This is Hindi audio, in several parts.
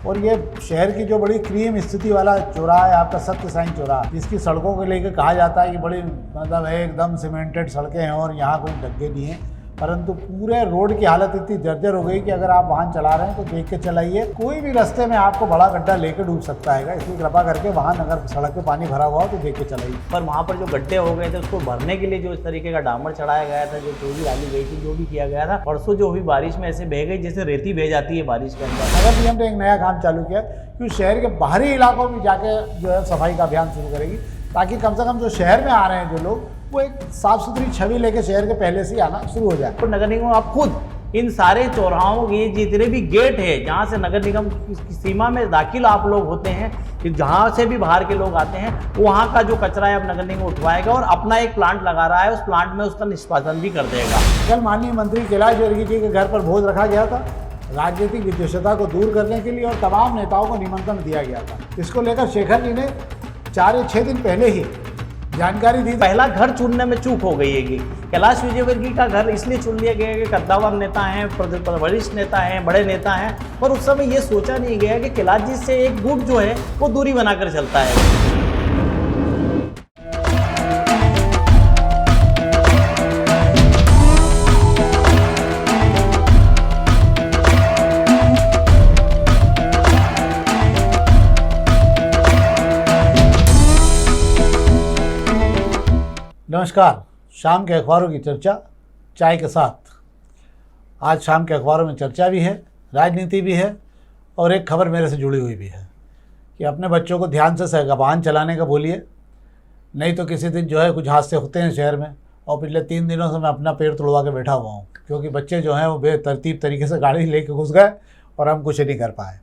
और ये शहर की जो बड़ी क्रीम स्थिति वाला चौराहा है आपका सत्य साईं चौराहा, जिसकी सड़कों को लेकर कहा जाता है कि बड़ी मतलब है एकदम सीमेंटेड सड़कें हैं और यहाँ कोई डग्गे नहीं हैं, परंतु पूरे रोड की हालत इतनी जर्जर हो गई कि अगर आप वाहन चला रहे हैं तो देख के चलाइए। कोई भी रास्ते में आपको बड़ा गड्ढा लेकर डूब सकता है, इसलिए कृपा करके वाहन अगर सड़क पे पानी भरा हुआ हो तो देख के चलाइए। पर वहाँ पर जो गड्ढे हो गए थे उसको भरने के लिए जो इस तरीके का डामर चढ़ाया गया था, जो चोरी डाली गई थी, जो भी किया गया था, परसों जो हुई बारिश में ऐसे बह गई जैसे रेती बह जाती है बारिश के अंदर। नगर निगम ने एक नया काम चालू किया कि शहर के बाहरी इलाकों में जाके जो है सफाई का अभियान शुरू करेगी, ताकि कम से कम जो शहर में आ रहे हैं जो लोग वो एक साफ सुथरी छवि लेके शहर के पहले से ही आना शुरू हो जाए। तो नगर निगम आप खुद इन सारे चौराहों के जितने भी गेट है जहाँ से नगर निगम की सीमा में दाखिल आप लोग होते हैं, कि जहाँ से भी बाहर के लोग आते हैं, वहाँ का जो कचरा है अब नगर निगम उठवाएगा और अपना एक प्लांट लगा रहा है, उस प्लांट में उसका निष्पादन भी कर देगा। कल माननीय मंत्री कैलाश विजयवर्गीय जी के घर पर भोज रखा गया था, राजनीतिक विद्वेषता को दूर करने के लिए, और तमाम नेताओं को निमंत्रण दिया गया था। इसको लेकर शेखर जी ने 4 या 6 दिन पहले ही जानकारी दी। पहला घर चुनने में चूक हो गई है। कैलाश विजयवर्गीय का घर इसलिए चुन लिया गया कि कद्दावर नेता हैं, वरिष्ठ नेता हैं, बड़े नेता हैं, पर उस समय ये सोचा नहीं गया कि कैलाश जी से एक गुट जो है वो दूरी बनाकर चलता है। नमस्कार, शाम के अखबारों की चर्चा चाय के साथ। आज शाम के अखबारों में चर्चा भी है, राजनीति भी है, और एक खबर मेरे से जुड़ी हुई भी है कि अपने बच्चों को ध्यान से वाहन चलाने का बोलिए, नहीं तो किसी दिन जो है कुछ हादसे होते हैं शहर में। और पिछले 3 दिनों से मैं अपना पैर तुड़वा के बैठा हुआ हूँ, क्योंकि बच्चे जो हैं वो बेतरतीब तरीके से गाड़ी लेके घुस गए और हम कुछ नहीं कर पाए।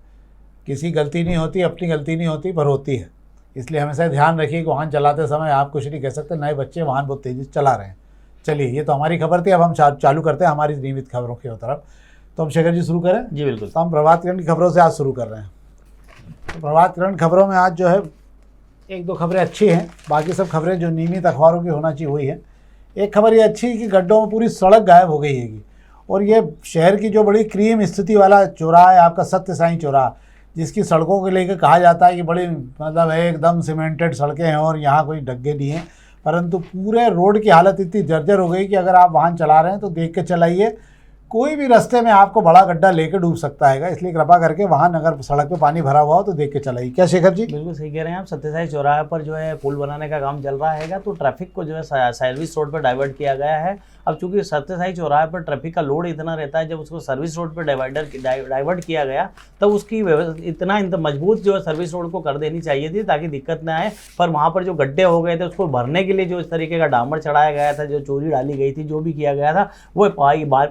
किसी गलती नहीं होती, अपनी गलती नहीं होती, पर होती है। इसलिए हमेशा ध्यान रखिए कि वाहन चलाते समय आप कुछ नहीं कह सकते। नए बच्चे वाहन बहुत तेज़ी से चला रहे हैं। चलिए, ये तो हमारी खबर थी। अब हम चालू करते हैं हमारी नियमित खबरों की तरफ। तो हम शेखर जी शुरू करें? जी बिल्कुल। तो हम प्रभात किरण की खबरों से आज शुरू कर रहे हैं। तो प्रभात किरण खबरों में आज जो है 1-2 खबरें अच्छी हैं, बाकी सब खबरें जो नियमित अखबारों की होना चाहिए वही है। एक खबर ये अच्छी है कि गड्ढों में पूरी सड़क गायब हो गई है, और ये शहर की जो बड़ी क्रीम स्थिति वाला चौराहा है आपका सत्य साईं चौराहा, जिसकी सड़कों को लेकर कहा जाता है कि बड़ी मतलब है एकदम सीमेंटेड सड़कें हैं और यहाँ कोई डग्गे नहीं हैं, परंतु पूरे रोड की हालत इतनी जर्जर हो गई कि अगर आप वाहन चला रहे हैं तो देख के चलाइए। कोई भी रास्ते में आपको बड़ा गड्ढा लेकर डूब सकता है, इसलिए कृपा करके वाहन अगर सड़क पे पानी भरा हुआ हो तो देख के चलाइए। क्या शेखर जी? बिल्कुल सही कह रहे हैं आप। सत्य साईं चौराहे पर जो है पुल बनाने का काम चल रहा है, तो ट्रैफिक को जो है सर्विस रोड पर डाइवर्ट किया गया है। अब चूंकि सत्य साईं चौराहे पर ट्रैफिक का लोड इतना रहता है, जब उसको सर्विस रोड पर डाइवर्ट किया गया तब उसकी इतना मजबूत जो है सर्विस रोड को कर देनी चाहिए थी ताकि दिक्कत ना आए। पर वहाँ पर जो गड्ढे हो गए थे उसको भरने के लिए जो इस तरीके का डामर चढ़ाया गया था, जो चोरी डाली गई थी, जो भी किया गया था, वो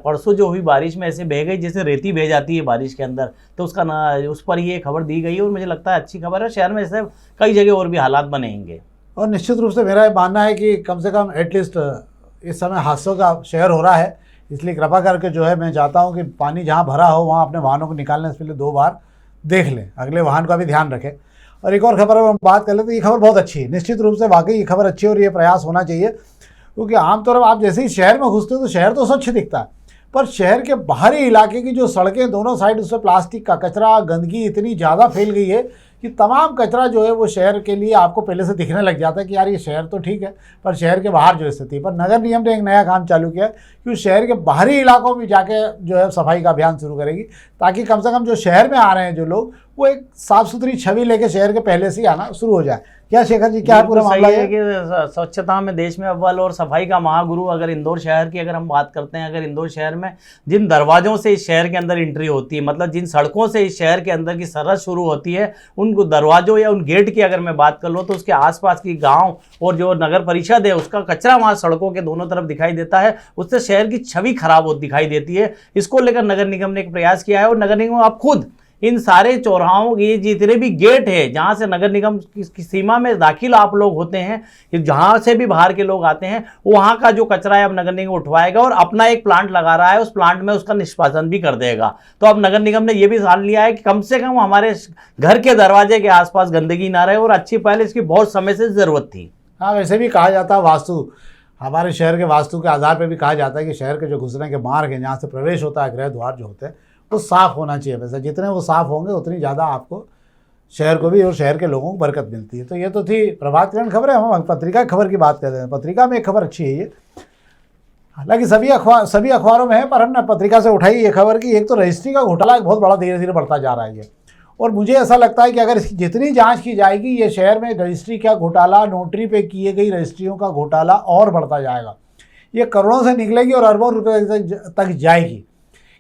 परसों जो हुई बारिश में ऐसे बह गई जैसे रेती बह जाती है बारिश के अंदर। तो उसका ना उस पर ये खबर दी गई और मुझे लगता है अच्छी खबर है। शहर में ऐसे कई जगह और भी हालात बनेंगे, और निश्चित रूप से मेरा ये मानना है कि कम से कम एटलीस्ट इस समय हादसों का शहर हो रहा है, इसलिए कृपा करके जो है मैं चाहता हूँ कि पानी जहाँ भरा हो वहाँ अपने वाहनों को निकालने से पहले 2 बार देख लें, अगले वाहन का भी ध्यान रखें। और एक और खबर हम बात कर लें तो ये खबर बहुत अच्छी है, निश्चित रूप से वाकई ये खबर अच्छी है और ये प्रयास होना चाहिए, क्योंकि आमतौर पर आप जैसे ही शहर में घुसते हो तो शहर तो स्वच्छ दिखता है, पर शहर के बाहरी इलाके की जो सड़कें दोनों साइड, उसमें प्लास्टिक का कचरा, गंदगी इतनी ज़्यादा फैल गई है कि तमाम कचरा जो है वो शहर के लिए आपको पहले से दिखने लग जाता है कि यार ये शहर तो ठीक है, पर शहर के बाहर जो स्थिति। पर नगर निगम ने एक नया काम चालू किया कि शहर के बाहरी इलाकों में जाके जो है सफाई का अभियान शुरू करेगी, ताकि कम से कम जो शहर में आ रहे हैं जो लोग वो एक साफ सुथरी छवि लेके शहर के पहले से ही आना शुरू हो जाए। क्या शेखर जी, क्या पूरा मामला है कि स्वच्छता में देश में अव्वल और सफाई का महागुरु अगर इंदौर शहर की अगर हम बात करते हैं, अगर इंदौर शहर में जिन दरवाजों से इस शहर के अंदर एंट्री होती है, मतलब जिन सड़कों से इस शहर के अंदर की सरहद शुरू होती है, उन दरवाजों या उन गेट की अगर मैं बात कर लूँ तो उसके आसपास की गांव और जो नगर परिषद है उसका कचरा वहाँ सड़कों के दोनों तरफ दिखाई देता है, उससे शहर की छवि खराब हो दिखाई देती है। इसको लेकर नगर निगम ने एक प्रयास किया है, और नगर निगम आप खुद इन सारे चौराहों के जितने भी गेट है जहाँ से नगर निगम की सीमा में दाखिल आप लोग होते हैं, जहाँ से भी बाहर के लोग आते हैं, वहाँ का जो कचरा है अब नगर निगम उठवाएगा और अपना एक प्लांट लगा रहा है, उस प्लांट में उसका निष्पादन भी कर देगा। तो अब नगर निगम ने यह भी ठान लिया है कि कम से कम हमारे घर के दरवाजे के आसपास गंदगी ना रहे, और अच्छी पहले इसकी बहुत समय से ज़रूरत थी। हाँ, वैसे भी कहा जाता है वास्तु, हमारे शहर के वास्तु के आधार पर भी कहा जाता है कि शहर के जो घुसने के मार्ग हैं, जहाँ से प्रवेश होता है, गृह द्वार जो होते हैं, वो साफ़ होना चाहिए। वैसे जितने वो साफ़ होंगे उतनी ज़्यादा आपको शहर को भी और शहर के लोगों को बरकत मिलती है। तो ये तो थी प्रभात किरण खबरें। हम पत्रिका खबर की बात कर रहे हैं। पत्रिका में एक खबर अच्छी है ये, हालांकि सभी अखबारों में है, पर हमने पत्रिका से उठाई ये खबर कि एक तो रजिस्ट्री का घोटाला बहुत बड़ा धीरे धीरे बढ़ता जा रहा है ये। और मुझे ऐसा लगता है कि अगर इसकी जितनी जांच की जाएगी, ये शहर में रजिस्ट्री का घोटाला, नोटरी पे किए गई रजिस्ट्रियों का घोटाला और बढ़ता जाएगा। ये करोड़ों से निकलेगी और अरबों रुपए तक जाएगी।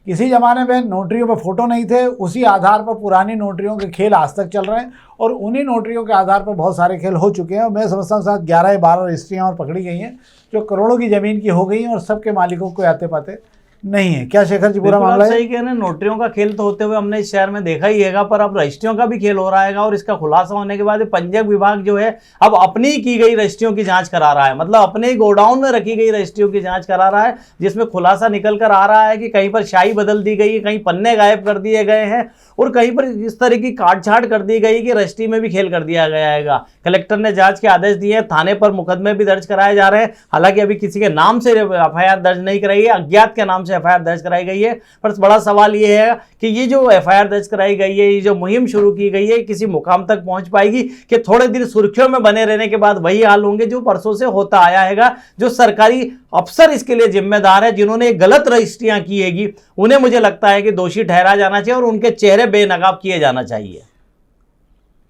किसी ज़माने में नोटरियों पर फ़ोटो नहीं थे, उसी आधार पर पुरानी नोटरियों के खेल आज तक चल रहे हैं और उन्हीं नोटरियों के आधार पर बहुत सारे खेल हो चुके हैं। और मैं समझता हूँ साथ 11 या 12 रजिस्ट्रियाँ और पकड़ी गई हैं जो करोड़ों की ज़मीन की हो गई हैं और सबके मालिकों को आते पाते नहीं है। क्या शेखर जी पूरा मामला है? सही कह रहे हैं, नोटरियों का खेल तो होते हुए हमने इस शहर में देखा ही है, पर अब रजिस्ट्रियों का भी खेल हो रहा है और इसका खुलासा होने के बाद पंचायत विभाग जो है अब अपनी की गई रजिस्ट्रियों की जांच करा रहा है। मतलब अपने गोडाउन में रखी गई रजिस्ट्रियों की जांच करा रहा है, जिसमें खुलासा निकल कर आ रहा है कि कहीं पर शाही बदल दी गई है, कहीं पन्ने गायब कर दिए गए हैं और कहीं पर इस तरह की काटछाट कर दी गई कि रजिस्ट्री में भी खेल कर दिया गया है। कलेक्टर ने जांच के आदेश दिए हैं, थाने पर मुकदमे भी दर्ज कराए जा रहे हैं। हालांकि अभी किसी के नाम से एफआईआर दर्ज नहीं कराई है, अज्ञात के नाम से एफआईआर दर्ज कराई गई है। पर बड़ा सवाल ये है कि ये जो एफआईआर दर्ज कराई गई है, ये जो मुहिम शुरू की गई है, किसी मुकाम तक पहुंच पाएगी कि थोड़े दिन सुर्खियों में बने रहने के बाद वही हाल होंगे जो परसों से होता आया है। जो सरकारी अफसर इसके लिए जिम्मेदार है, जिन्होंने गलत रजिस्ट्रियां की हैगी, उन्हें मुझे लगता है कि दोषी ठहरा जाना चाहिए और उनके चेहरे बेनकाब किए जाना चाहिए।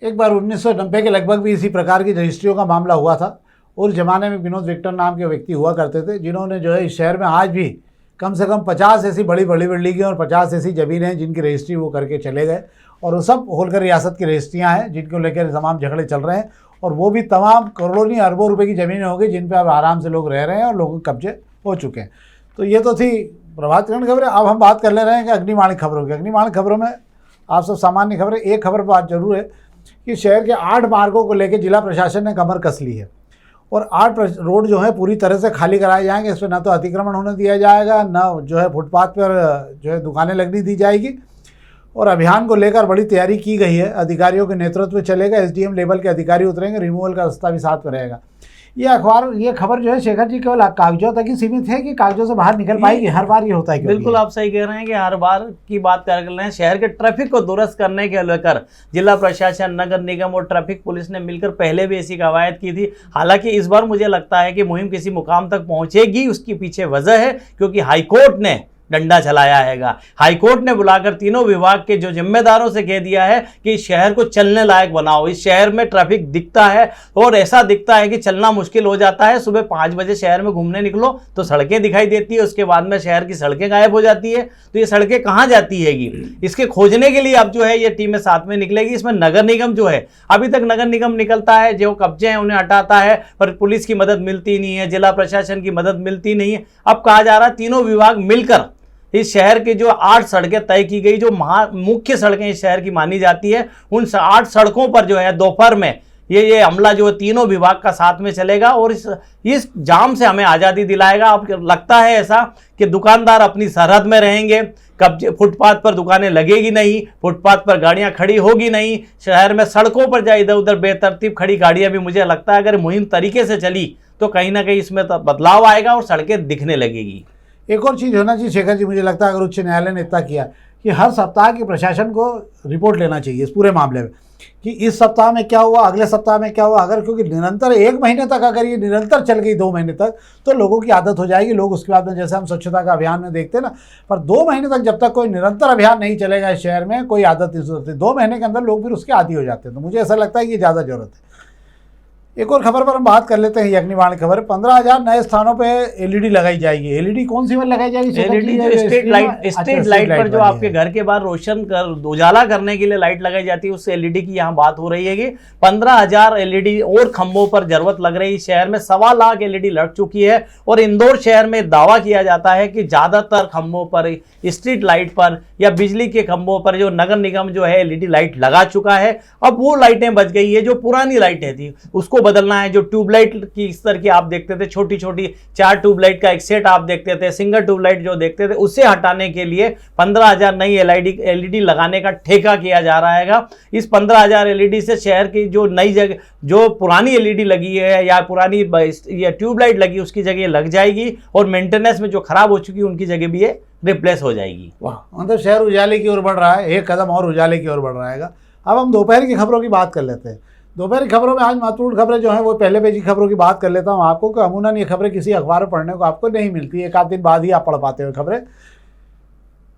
एक बार 1990 के लगभग भी इसी प्रकार की रजिस्ट्रियों का मामला हुआ था। उस जमाने में विनोद विक्टर नाम के व्यक्ति हुआ करते थे, जिन्होंने जो है इस शहर में आज भी कम से कम 50 ऐसी बड़ी बड़ी बिल्डिंगें और 50 ऐसी ज़मीनें हैं जिनकी रजिस्ट्री वो करके चले गए। और वो सब होलकर रियासत की रजिस्ट्रियाँ हैं जिनको लेकर तमाम झगड़े चल रहे हैं और वो भी तमाम करोड़ों नहीं अरबों रुपए की ज़मीनें हो गई जिन पर अब आराम से लोग रह रहे हैं और लोगों के कब्जे हो चुके हैं। तो ये तो थी प्रभात किरण खबरें। अब हम बात कर ले रहे हैं कि अग्निमाणिक खबरों की। अग्निमाणिक खबरों में आप सब सामान्य खबरें, एक खबर पर बात जरूर है कि शहर के 8 मार्गों को लेकर जिला प्रशासन ने कमर कस ली है और 8 रोड जो है पूरी तरह से खाली कराए जाएंगे। इस पर ना तो अतिक्रमण होने दिया जाएगा, ना जो है फुटपाथ पर जो है दुकानें लगने दी जाएगी। और अभियान को लेकर बड़ी तैयारी की गई है। अधिकारियों के नेतृत्व में चलेगा, एसडीएम लेवल के अधिकारी उतरेंगे, रिमूवल का रास्ता भी साथ में रहेगा। ये खबर जो है शेखर जी केवल कागजों तक ही सीमित है कि कागजों से बाहर निकल पाएगी? हर बार ये होता है? बिल्कुल आप सही कह रहे हैं कि हर बार की बात कर रहे हैं। शहर के ट्रैफिक को दुरुस्त करने के लेकर जिला प्रशासन, नगर निगम और ट्रैफिक पुलिस ने मिलकर पहले भी ऐसी कवायद की थी। हालांकि इस बार मुझे लगता है कि मुहिम किसी मुकाम तक पहुंचेगी। उसकी पीछे वजह है क्योंकि हाईकोर्ट ने डंडा चलाया हैगा। हाईकोर्ट ने बुलाकर तीनों विभाग के जो जिम्मेदारों से कह दिया है कि इस शहर को चलने लायक बनाओ। इस शहर में ट्रैफिक दिखता है और ऐसा दिखता है कि चलना मुश्किल हो जाता है। सुबह 5 बजे शहर में घूमने निकलो तो सड़कें दिखाई देती है, उसके बाद में शहर की सड़कें गायब हो जाती है। तो ये सड़कें कहाँ जाती हैगी, इसके खोजने के लिए अब जो है ये टीमें साथ में निकलेगी। इसमें नगर निगम जो है, अभी तक नगर निगम निकलता है, जो कब्जे हैं उन्हें हटाता है, पर पुलिस की मदद मिलती नहीं है, जिला प्रशासन की मदद मिलती नहीं है। अब कहा जा रहा है तीनों विभाग मिलकर इस शहर के जो 8 सड़कें तय की गई, जो मुख्य सड़कें इस शहर की मानी जाती है, उन 8 सड़कों पर जो है दोपहर में ये हमला जो है तीनों विभाग का साथ में चलेगा और इस जाम से हमें आज़ादी दिलाएगा। अब लगता है ऐसा कि दुकानदार अपनी सरहद में रहेंगे, कब्जे फुटपाथ पर दुकानें लगेगी नहीं, फुटपाथ पर गाड़ियां खड़ी होगी नहीं। शहर में सड़कों पर जाए इधर उधर बेतरतीब खड़ी गाड़ियां भी, मुझे लगता है अगर मुहिम तरीके से चली तो कहीं ना कहीं इसमें बदलाव आएगा और सड़कें दिखने लगेगी। एक और चीज़ होना चाहिए शेखर जी, मुझे लगता है अगर उच्च न्यायालय ने इतना किया कि हर सप्ताह की प्रशासन को रिपोर्ट लेना चाहिए इस पूरे मामले में कि इस सप्ताह में क्या हुआ, अगले सप्ताह में क्या हुआ। अगर क्योंकि निरंतर 1 महीने तक अगर ये निरंतर चल गई, 2 महीने तक, तो लोगों की आदत हो जाएगी। लोग उसके बाद में जैसे हम स्वच्छता का अभियान में देखते हैं ना, पर 2 महीने तक जब तक कोई निरंतर अभियान नहीं चलेगा इस शहर में, कोई आदत नहीं होती। 2 महीने के अंदर लोग फिर उसके आदी हो जाते हैं। तो मुझे ऐसा लगता है कि ज़्यादा जरूरत है। एक और खबर पर हम बात कर लेते हैं, ये अग्निबाण खबर। 15,000 नए स्थानों पे एलईडी लगाई जाएगी। एलईडी कौन सी लगाई जाएगी? एलईडी जो स्ट्रीट लाइट पर जो आपके घर के बाहर रोशन कर उजाला करने के लिए लाइट लगाई जाती है, उस एलईडी की यहाँ बात हो रही है कि 15,000 एलईडी और खंभों पर जरूरत लग रही है। शहर में 1.25 लाख एलईडी लग चुकी है और इंदौर शहर में दावा किया जाता है कि ज्यादातर खंभों पर, स्ट्रीट लाइट पर या बिजली के खंभों पर जो नगर निगम जो है एलईडी लाइट लगा चुका है। अब वो लाइटें बच गई है, जो पुरानी लाइटें थी उसको बदलना है। जो ट्यूबलाइट की स्तर की आप देखते थे, छोटी छोटी 4 ट्यूबलाइट का एक सेट आप देखते थे, सिंगल ट्यूबलाइट जो देखते थे, उसे हटाने के लिए 15,000 नई एलईडी लगाने का ठेका किया जा रहा है। इस 15,000 एलईडी से शहर की जो नई जगह, जो पुरानी एलईडी लगी है या पुरानी ट्यूबलाइट लगी, उसकी जगह लग जाएगी और मेंटेनेंस में जो खराब हो चुकी है उनकी जगह भी ये रिप्लेस हो जाएगी। वाह, मतलब शहर उजाले की ओर बढ़ रहा है, एक कदम और उजाले की ओर बढ़ रहा है। अब हम दोपहर की खबरों की बात कर लेते हैं। दोपहर की खबरों में आज महत्वपूर्ण खबरें जो हैं वो पहले पेज की खबरों की बात कर लेता हूं आपको, कि अमूमन ये खबरें किसी अखबार में पढ़ने को आपको नहीं मिलती, एक आध दिन बाद ही आप पढ़ पाते हो खबरें।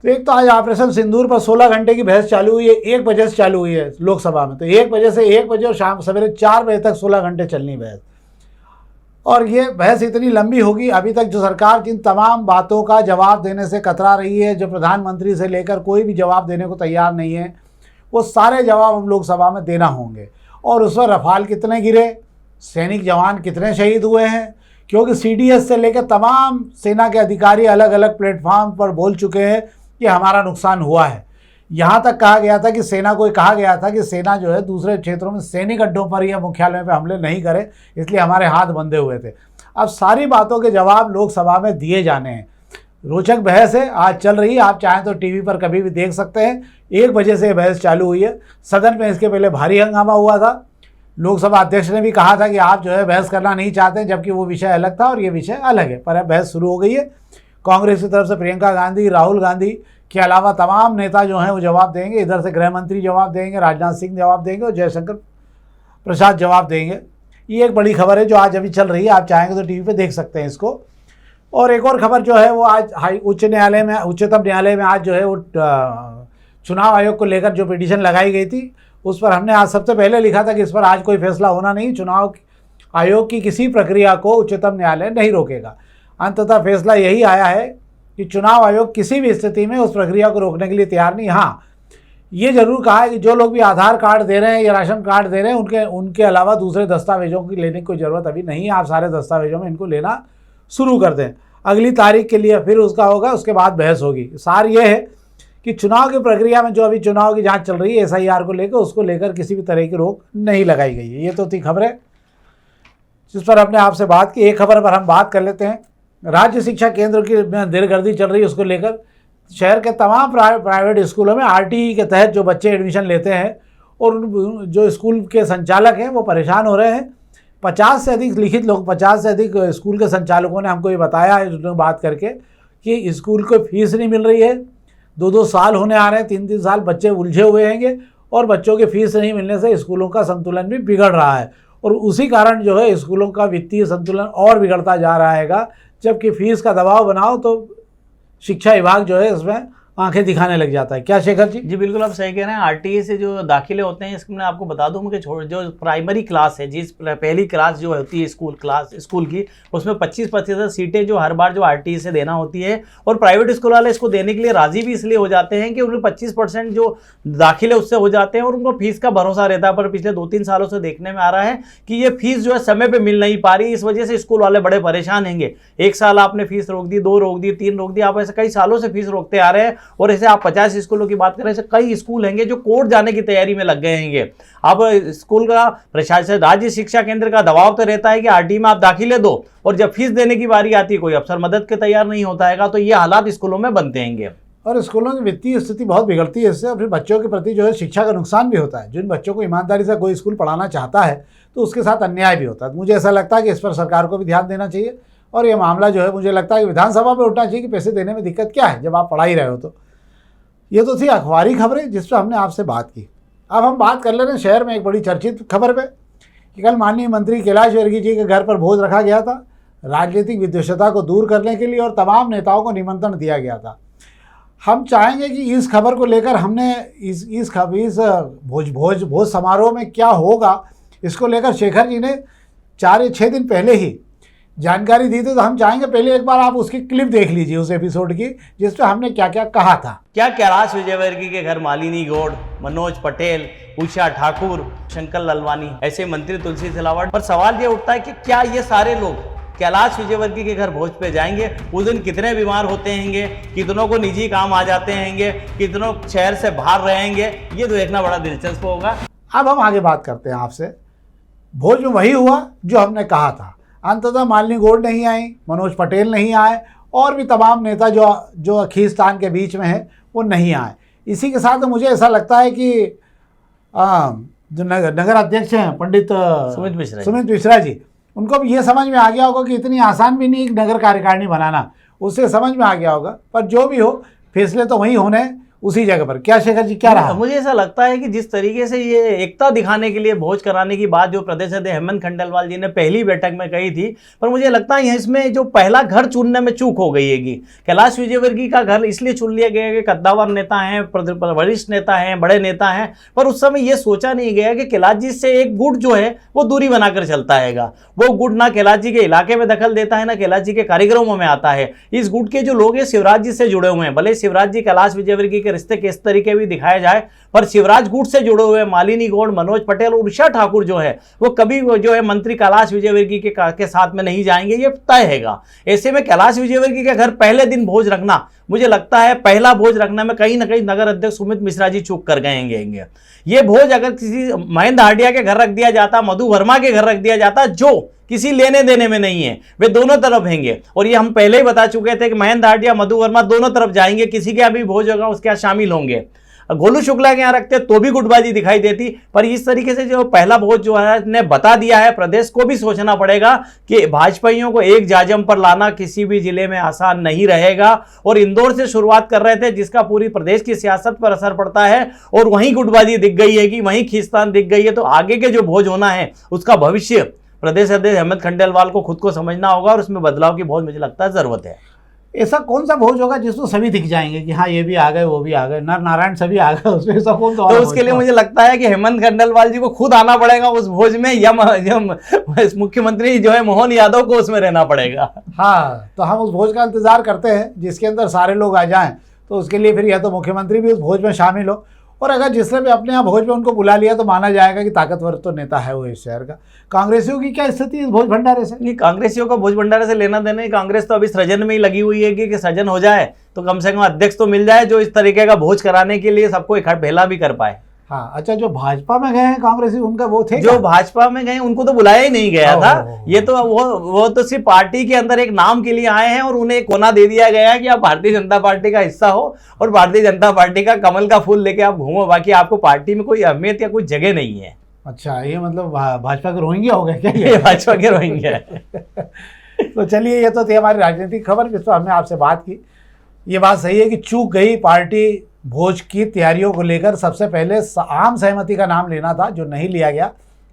तो एक तो आज ऑपरेशन सिंदूर पर 16 घंटे की बहस चालू हुई है, 1 बजे से चालू हुई है लोकसभा में। तो 1 बजे से 1 बजे और शाम सवेरे 4 बजे तक 16 घंटे चलनी बहस। और ये बहस इतनी लंबी होगी, अभी तक जो सरकार जिन तमाम बातों का जवाब देने से कतरा रही है, जो प्रधानमंत्री से लेकर कोई भी जवाब देने को तैयार नहीं है, वो सारे जवाब हम लोकसभा में देना होंगे। और उस पर रफाल कितने गिरे, सैनिक जवान कितने शहीद हुए हैं, क्योंकि सीडीएस से लेकर तमाम सेना के अधिकारी अलग अलग प्लेटफॉर्म पर बोल चुके हैं कि हमारा नुकसान हुआ है। यहाँ तक कहा गया था कि सेना को कहा गया था कि सेना जो है दूसरे क्षेत्रों में सैनिक अड्डों पर या मुख्यालयों पर हमले नहीं करे, इसलिए हमारे हाथ बंधे हुए थे। अब सारी बातों के जवाब लोकसभा में दिए जाने हैं। रोचक बहस है, आज चल रही है, आप चाहें तो टीवी पर कभी भी देख सकते हैं। 1 बजे से बहस चालू हुई है। सदन में इसके पहले भारी हंगामा हुआ था। लोकसभा अध्यक्ष ने भी कहा था कि आप जो है बहस करना नहीं चाहते, जबकि वो विषय अलग था और ये विषय अलग है। पर अब बहस शुरू हो गई है। कांग्रेस की तरफ से प्रियंका गांधी, राहुल गांधी के अलावा तमाम नेता जो हैं वो जवाब देंगे। इधर से गृह मंत्री जवाब देंगे, राजनाथ सिंह जवाब देंगे और जयशंकर प्रसाद जवाब देंगे। ये एक बड़ी खबर है जो आज अभी चल रही है, आप चाहेंगे तो टीवी पे देख सकते हैं इसको। और एक और खबर जो है वो आज उच्चतम न्यायालय में आज जो है वो चुनाव आयोग को लेकर जो पिटीशन लगाई गई थी, उस पर हमने आज सबसे पहले लिखा था कि इस पर आज कोई फैसला होना नहीं, चुनाव आयोग की किसी प्रक्रिया को उच्चतम न्यायालय नहीं रोकेगा। अंततः फैसला यही आया है कि चुनाव आयोग किसी भी स्थिति में उस प्रक्रिया को रोकने के लिए तैयार नहीं। हाँ, ये जरूर कहा है कि जो लोग भी आधार कार्ड दे रहे हैं या राशन कार्ड दे रहे हैं, उनके अलावा दूसरे दस्तावेजों की लेने की कोई ज़रूरत अभी नहीं है। आप सारे दस्तावेजों में इनको लेना शुरू कर दें। अगली तारीख के लिए फिर उसका होगा, उसके बाद बहस होगी। सार ये है कि चुनाव की प्रक्रिया में जो अभी चुनाव की जांच चल रही है SIR को लेकर, उसको लेकर किसी भी तरह की रोक नहीं लगाई गई है। ये तो थी खबरें जिस पर हमने आपसे बात की। एक खबर पर हम बात कर लेते हैं। राज्य शिक्षा केंद्र की दिलगर्दी चल रही है, उसको लेकर शहर के तमाम प्राइवेट स्कूलों में RTE के तहत जो बच्चे एडमिशन लेते हैं और जो स्कूल के संचालक हैं वो परेशान हो रहे हैं। 50 से अधिक लिखित लोग 50 से अधिक स्कूल के संचालकों ने हमको ये बताया है बात करके कि स्कूल को फीस नहीं मिल रही है। 2-2 साल होने आ रहे हैं, 3-3 साल बच्चे उलझे हुए हैंगे और बच्चों के फीस नहीं मिलने से स्कूलों का संतुलन भी बिगड़ रहा है। और उसी कारण जो है स्कूलों का वित्तीय संतुलन और बिगड़ता जा रहा है। जबकि फीस का दबाव बनाओ तो शिक्षा विभाग जो है इसमें आंखें दिखाने लग जाता है। क्या शेखर जी? जी बिल्कुल, आप सही कह रहे हैं। RTE से जो दाखिले होते हैं, इसमें मैं आपको बता दूं कि जो प्राइमरी क्लास है, जिस पहली क्लास जो होती है स्कूल की, उसमें 25% सीटें जो हर बार जो RTE से देना होती है। और प्राइवेट स्कूल वाले इसको देने के लिए राजी भी इसलिए हो जाते हैं कि उन्हें 25% जो दाखिले उससे हो जाते हैं और उनको फीस का भरोसा रहता है। पर पिछले 2-3 सालों से देखने में आ रहा है कि ये फीस जो है समय पर मिल नहीं पा रही। इस वजह से स्कूल वाले बड़े परेशान होंगे। 1 साल आपने फीस रोक दी, 2 रोक दी, 3 रोक दी, आप ऐसे कई सालों से फीस रोकते आ रहे हैं। और ऐसे आप 50 स्कूलों की बात करें, ऐसे कई स्कूल हैं जो कोर्ट जाने की तैयारी में लग गए हैं। अब स्कूल का प्रशासन, राज्य शिक्षा केंद्र का दबाव तो रहता है कि RTE में आप दाखिले दो, और जब फीस देने की बारी आती है कोई अफसर मदद के तैयार नहीं होता है। तो ये हालात स्कूलों में बनते हैं और स्कूलों की वित्तीय स्थिति बहुत बिगड़ती है इससे। और फिर बच्चों के प्रति जो है शिक्षा का नुकसान भी होता है। जिन बच्चों को ईमानदारी से कोई स्कूल पढ़ाना चाहता है तो उसके साथ अन्याय भी होता है। मुझे ऐसा लगता है कि इस पर सरकार को भी ध्यान देना चाहिए। और ये मामला जो है मुझे लगता है कि विधानसभा में उठना चाहिए कि पैसे देने में दिक्कत क्या है जब आप पढ़ा ही रहे हो। तो ये तो थी अखबारी खबरें जिस पर हमने आपसे बात की। अब हम बात कर ले रहे हैं शहर में एक बड़ी चर्चित खबर पे कि कल माननीय मंत्री कैलाश विर्की जी के घर पर भोज रखा गया था। राजनीतिक विद्वेषता को दूर करने के लिए और तमाम नेताओं को निमंत्रण दिया गया था। हम चाहेंगे कि इस खबर को लेकर हमने इस भोज समारोह में क्या होगा, इसको लेकर शेखर जी ने 4 या 6 दिन पहले ही जानकारी दी थी। तो हम चाहेंगे पहले एक बार आप उसकी क्लिप देख लीजिए उस एपिसोड की, जिस पे हमने क्या क्या कहा था। क्या कैलाश विजयवर्गीय के घर मालिनी गौड़, मनोज पटेल, उषा ठाकुर, शंकर ललवानी, ऐसे मंत्री तुलसी सिलावट। पर सवाल ये उठता है कि क्या ये सारे लोग कैलाश विजयवर्गीय के घर भोज पे जाएंगे? उस दिन कितने बीमार होते हैंगे, कितनों को निजी काम आ जाते हैंगे, कितनों शहर से बाहर रहेंगे, ये तो देखना बड़ा दिलचस्प होगा। अब हम आगे बात करते हैं आपसे। भोज में वही हुआ जो हमने कहा था। अंततः मालिनी गौड़ नहीं आई, मनोज पटेल नहीं आए और भी तमाम नेता जो खींचतान के बीच में है वो नहीं आए। इसी के साथ मुझे ऐसा लगता है कि जो नगर अध्यक्ष हैं पंडित सुमित मिश्रा जी, उनको भी ये समझ में आ गया होगा कि इतनी आसान भी नहीं एक नगर कार्यकारिणी बनाना, उससे समझ में आ गया होगा। पर जो भी हो, फैसले तो वहीं होने उसी जगह पर। क्या शेखर जी, क्या रहा? मुझे ऐसा लगता है कि जिस तरीके से ये एकता दिखाने के लिए भोज कराने की बात जो प्रदेश अध्यक्ष हेमंत खंडेलवाल जी ने पहली बैठक में कही थी, पर मुझे लगता है इसमें जो पहला घर चुनने में चूक हो गई है कि कैलाश विजयवर्गीय का घर इसलिए चुन लिया गया कि कद्दावर नेता हैं, वरिष्ठ नेता हैं, बड़े नेता हैं, पर उस समय ये सोचा नहीं गया कि कैलाश जी से एक गुट जो है वो दूरी बनाकर चलता है। वो गुट ना कैलाश जी के इलाके में दखल देता है, ना कैलाश जी के कार्यक्रमों में आता है। इस गुट के जो लोग हैं शिवराज जी से जुड़े हुए हैं, भले शिवराज जी कैलाश विजयवर्गीय के रिश्ते किस तरीके भी दिखाया जाए, पर शिवराज गुट से जुड़े हुए मालिनी गौड़, मनोज पटेल और उषा ठाकुर जो है वो कभी जो है मंत्री कैलाश विजयवर्गीय के साथ में नहीं जाएंगे, ये तय हैगा। ऐसे में कैलाश विजयवर्गीय के घर पहले दिन भोज रखना, मुझे लगता है पहला भोज रखने में कहीं ना कहीं नगर अध्यक्ष सुमित मिश्रा जी चूक कर गएंगे। ये भोज अगर किसी महेंद्र हार्डिया के घर रख दिया जाता, मधु वर्मा के घर रख दिया जाता, जो किसी लेने देने में नहीं है, वे दोनों तरफ हैंगे। और ये हम पहले ही बता चुके थे कि महेंद्र हार्डिया, मधु वर्मा दोनों तरफ जाएंगे, किसी के यहाँ भी भोज होगा उसके यहाँ शामिल होंगे। गोलू शुक्ला के यहाँ रखते तो भी गुटबाजी दिखाई देती। पर इस तरीके से जो पहला भोज जो है ने बता दिया है, प्रदेश को भी सोचना पड़ेगा कि भाजपाइयों को एक जाजम पर लाना किसी भी जिले में आसान नहीं रहेगा। और इंदौर से शुरुआत कर रहे थे, जिसका पूरी प्रदेश की सियासत पर असर पड़ता है, और वहीं गुटबाजी दिख गई है कि वहीं खींचतान दिख गई है। तो आगे के जो भोज होना है उसका भविष्य प्रदेश अध्यक्ष हेमंत खंडेलवाल को खुद को समझना होगा और उसमें बदलाव की बहुत मुझे लगता है जरूरत है। ऐसा कौन सा भोज होगा जिसमें सभी दिख जाएंगे कि हाँ ये भी आ गए, वो भी आ गए, नर नारायण सभी आ गए, उसमें ऐसा कौन सा? तो उसके लिए मुझे लगता है कि हेमंत खंडेलवाल जी को खुद आना पड़ेगा उस भोज में, या मुख्यमंत्री जो है मोहन यादव को उसमें रहना पड़ेगा। हाँ, तो हम उस भोज का इंतजार करते हैं जिसके अंदर सारे लोग आ जाएं। तो उसके लिए फिर या तो मुख्यमंत्री भी उस भोज में शामिल हो, और अगर जिसने भी अपने यहाँ भोज में उनको बुला लिया तो माना जाएगा कि ताकतवर तो नेता है वो इस शहर का। कांग्रेसियों की क्या स्थिति है इस भोज भंडारे से? नहीं, कांग्रेसियों का भोज भंडारे से लेना देना ही, कांग्रेस तो अभी सृजन में ही लगी हुई है कि सृजन हो जाए तो कम से कम अध्यक्ष तो मिल जाए जो इस तरीके का भोज कराने के लिए सबको भेला भी कर पाए। हाँ, अच्छा, जो भाजपा में गए हैं कांग्रेसी, उनका वो थे जो भाजपा में गए उनको तो बुलाया ही नहीं गया था। ये तो वो तो सिर्फ पार्टी के अंदर एक नाम के लिए आए हैं और उन्हें एक कोना दे दिया गया है कि आप भारतीय जनता पार्टी का हिस्सा हो और भारतीय जनता पार्टी का कमल का फूल लेके आप घूमो, बाकी आपको पार्टी में कोई अहमियत या कोई जगह नहीं है। अच्छा, ये मतलब भाजपा के रोहिंग्या हो गए क्या? ये भाजपा के रोहिंग्या तो चलिए, ये तो थी हमारी राजनीतिक खबर जिस पर हमने आपसे बात की। ये बात सही है कि चूक गई पार्टी भोज की तैयारियों को लेकर। सबसे पहले आम सहमति का नाम लेना था, जो नहीं लिया गया,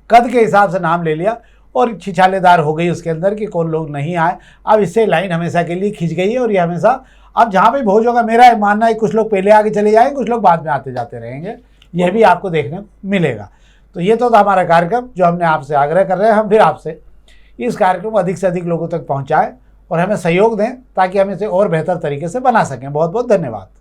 कद के हिसाब से नाम ले लिया और छिछालेदार हो गई उसके अंदर कि कौन लोग नहीं आए। अब इससे लाइन हमेशा के लिए खिंच गई है और ये हमेशा, अब जहाँ पे भोज होगा, मेरा मानना है कुछ लोग पहले आगे चले जाएंगे, कुछ लोग बाद में आते जाते रहेंगे, यह भी आपको देखने को मिलेगा। तो ये तो था हमारा कार्यक्रम जो हमने आपसे आग्रह कर रहे हैं। हम फिर आपसे इस कार्यक्रम को अधिक से अधिक लोगों तक पहुँचाएँ और हमें सहयोग दें ताकि हम इसे और बेहतर तरीके से बना सकें। बहुत बहुत धन्यवाद।